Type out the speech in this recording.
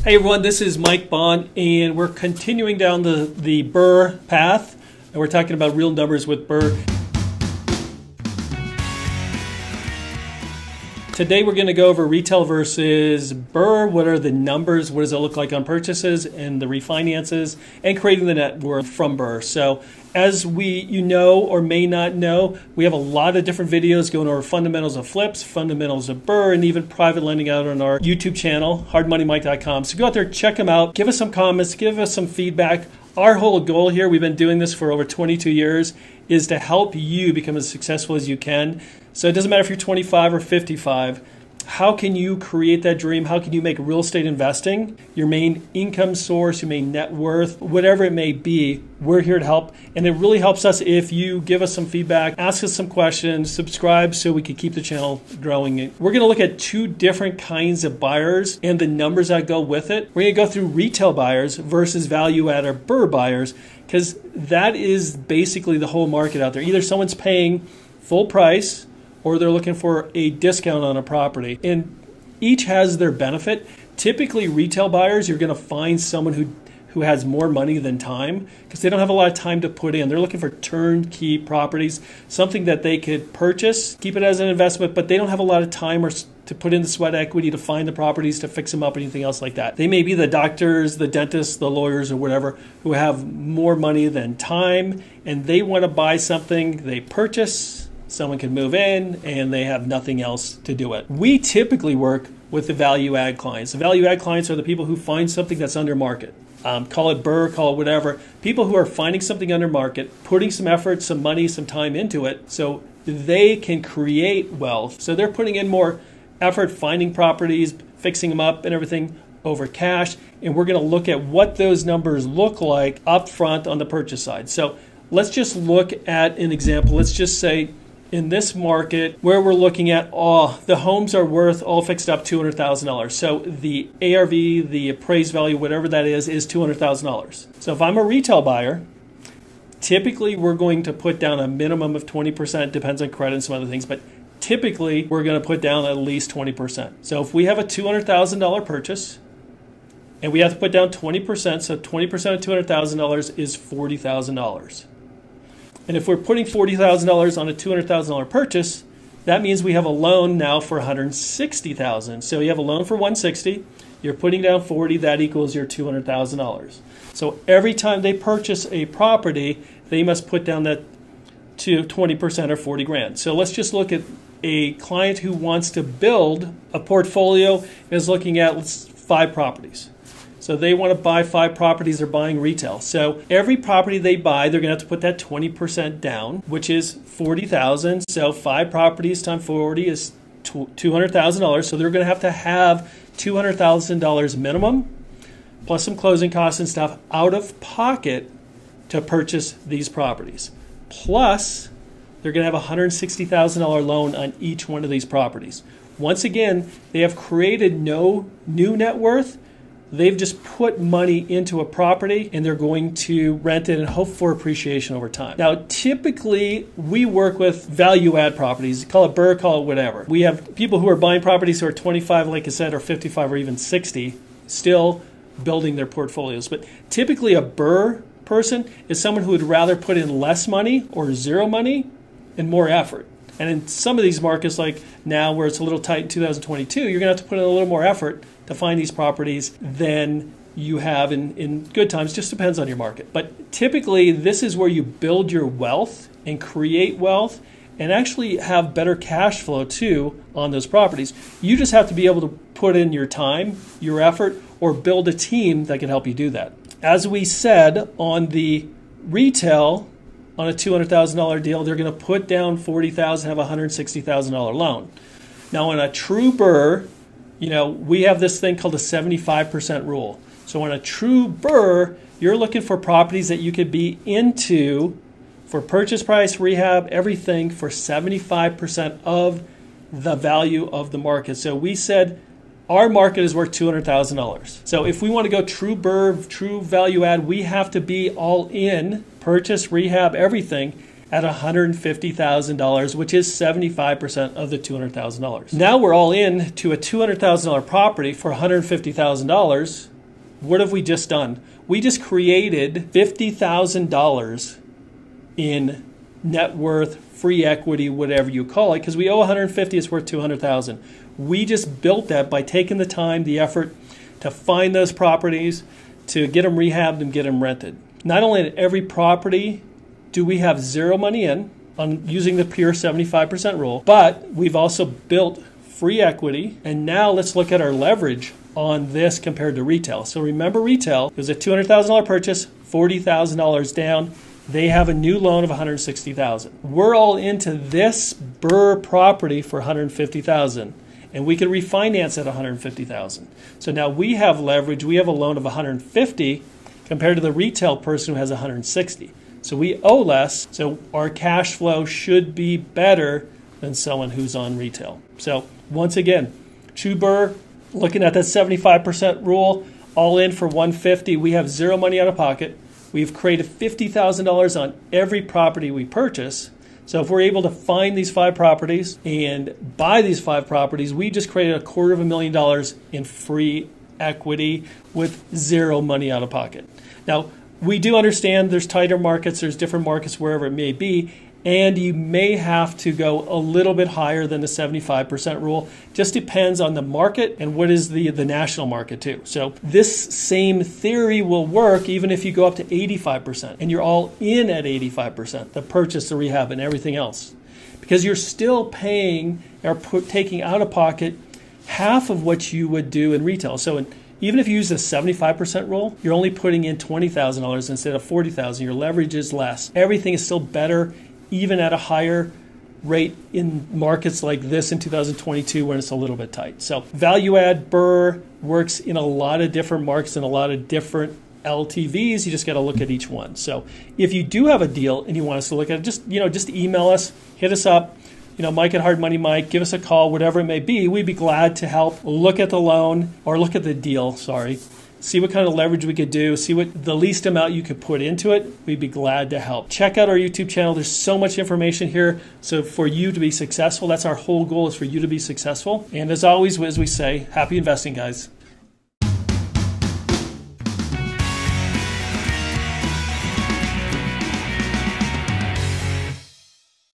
Hey everyone, this is Mike Bonn, and we're continuing down the BRRRR path, and we're talking about real numbers with BRRRR. Today we're going to go over retail versus BRRRR. What are the numbers? What does it look like on purchases and the refinances, and creating the net worth from BRRRR. So as you know or may not know, we have a lot of different videos going over fundamentals of flips, fundamentals of BRRRR, and even private lending out on our YouTube channel, hardmoneymike.com. So go out there, check them out, give us some comments, give us some feedback. Our whole goal here, we've been doing this for over 22 years, is to help you become as successful as you can. So it doesn't matter if you're 25 or 55. How can you create that dream? How can you make real estate investing your main income source, your main net worth, whatever it may be? We're here to help. And it really helps us if you give us some feedback, ask us some questions, subscribe so we can keep the channel growing. We're going to look at two different kinds of buyers and the numbers that go with it. We're going to go through retail buyers versus value add or BRRRR buyers, because that is basically the whole market out there. Either someone's paying full price or they're looking for a discount on a property. And each has their benefit. Typically, retail buyers, you're going to find someone who has more money than time, because they don't have a lot of time to put in. They're looking for turnkey properties, something that they could purchase, keep it as an investment, but they don't have a lot of time or to put in the sweat equity to find the properties, to fix them up, anything else like that. They may be the doctors, the dentists, the lawyers, or whatever, who have more money than time, and they want to buy something, they purchase, someone can move in, and they have nothing else to do it. We typically work with the value add clients. The value add clients are the people who find something that's under market. Call it BRRRR, call it whatever. People who are finding something under market, putting some effort, some money, some time into it so they can create wealth. So they're putting in more effort finding properties, fixing them up and everything over cash. And we're going to look at what those numbers look like up front on the purchase side. So let's just look at an example. Let's just say in this market where we're looking at, the homes are worth all fixed up $200,000. So the ARV, the appraised value, whatever that is $200,000. So if I'm a retail buyer, typically we're going to put down a minimum of 20%, depends on credit and some other things, but typically we're going to put down at least 20%. So if we have a $200,000 purchase and we have to put down 20%, so 20% of $200,000 is $40,000. And if we're putting $40,000 on a $200,000 purchase, that means we have a loan now for $160,000. So you have a loan for $160,000, you're putting down $40,000, that equals your $200,000. So every time they purchase a property, they must put down that to 20% or $40,000. So let's just look at a client who wants to build a portfolio and is looking at 5 properties. So they want to buy 5 properties, they're buying retail. So every property they buy, they're going to have to put that 20% down, which is $40,000. So 5 properties times 40 is $200,000. So they're going to have $200,000 minimum, plus some closing costs and stuff out of pocket to purchase these properties. Plus, they're going to have a $160,000 loan on each one of these properties. Once again, they have created no new net worth. They've just put money into a property and they're going to rent it and hope for appreciation over time. Now, typically, we work with value add properties. Call it BRRRR, call it whatever. We have people who are buying properties who are 25, like I said, or 55 or even 60, still building their portfolios. But typically, a BRRRR person is someone who would rather put in less money or zero money and more effort. And in some of these markets, like now where it's a little tight in 2022, you're going to have to put in a little more effort to find these properties than you have in good times. Just depends on your market. But typically, this is where you build your wealth and create wealth and actually have better cash flow too on those properties. You just have to be able to put in your time, your effort, or build a team that can help you do that. As we said, on the retail, on a $200,000 deal, they're going to put down $40,000, have a $160,000 loan. Now, on a true BRRRR, we have this thing called a 75% rule. So on a true BRRRR, you're looking for properties that you could be into for purchase price, rehab, everything for 75% of the value of the market. So we said our market is worth $200,000. So if we want to go true BRRRR, true value add, we have to be all in, purchase, rehab, everything at $150,000, which is 75% of the $200,000. Now we're all in to a $200,000 property for $150,000. what have we just done? We just created $50,000 in net worth, free equity, whatever you call it, because we owe 150, it's worth 200,000. We just built that by taking the time, the effort to find those properties, to get them rehabbed and get them rented. Not only at every property do we have zero money in on using the pure 75% rule, but we've also built free equity. And now let's look at our leverage on this compared to retail. So remember, retail, it was a $200,000 purchase, $40,000 down. They have a new loan of $160,000. We're all into this BRRRR property for $150,000, and we could refinance at $150,000. So now we have leverage. We have a loan of $150 compared to the retail person who has $160. So we owe less. So our cash flow should be better than someone who's on retail. So once again, true BRRRR, looking at that 75% rule, all in for $150. We have zero money out of pocket. We've created $50,000 on every property we purchase. So if we're able to find these 5 properties and buy these 5 properties, we just created $250,000 in free equity with zero money out of pocket. Now, we do understand there's tighter markets, there's different markets wherever it may be, and you may have to go a little bit higher than the 75% rule. Just depends on the market and what is the national market too. So this same theory will work even if you go up to 85% and you're all in at 85%, the purchase, the rehab, and everything else. Because you're still paying or taking out of pocket half of what you would do in retail. So even if you use the 75% rule, you're only putting in $20,000 instead of $40,000. Your leverage is less. Everything is still better, even at a higher rate in markets like this in 2022 when it's a little bit tight. So value add BRRRR works in a lot of different markets and a lot of different LTVs. You just got to look at each one. So if you do have a deal and you want us to look at it, just email us, hit us up. Mike at Hard Money Mike, give us a call, whatever it may be. We'd be glad to help look at the loan or look at the deal, see what kind of leverage we could do, see what the least amount you could put into it. We'd be glad to help. Check out our YouTube channel. There's so much information here. So for you to be successful, that's our whole goal, is for you to be successful. And as always, as we say, happy investing, guys.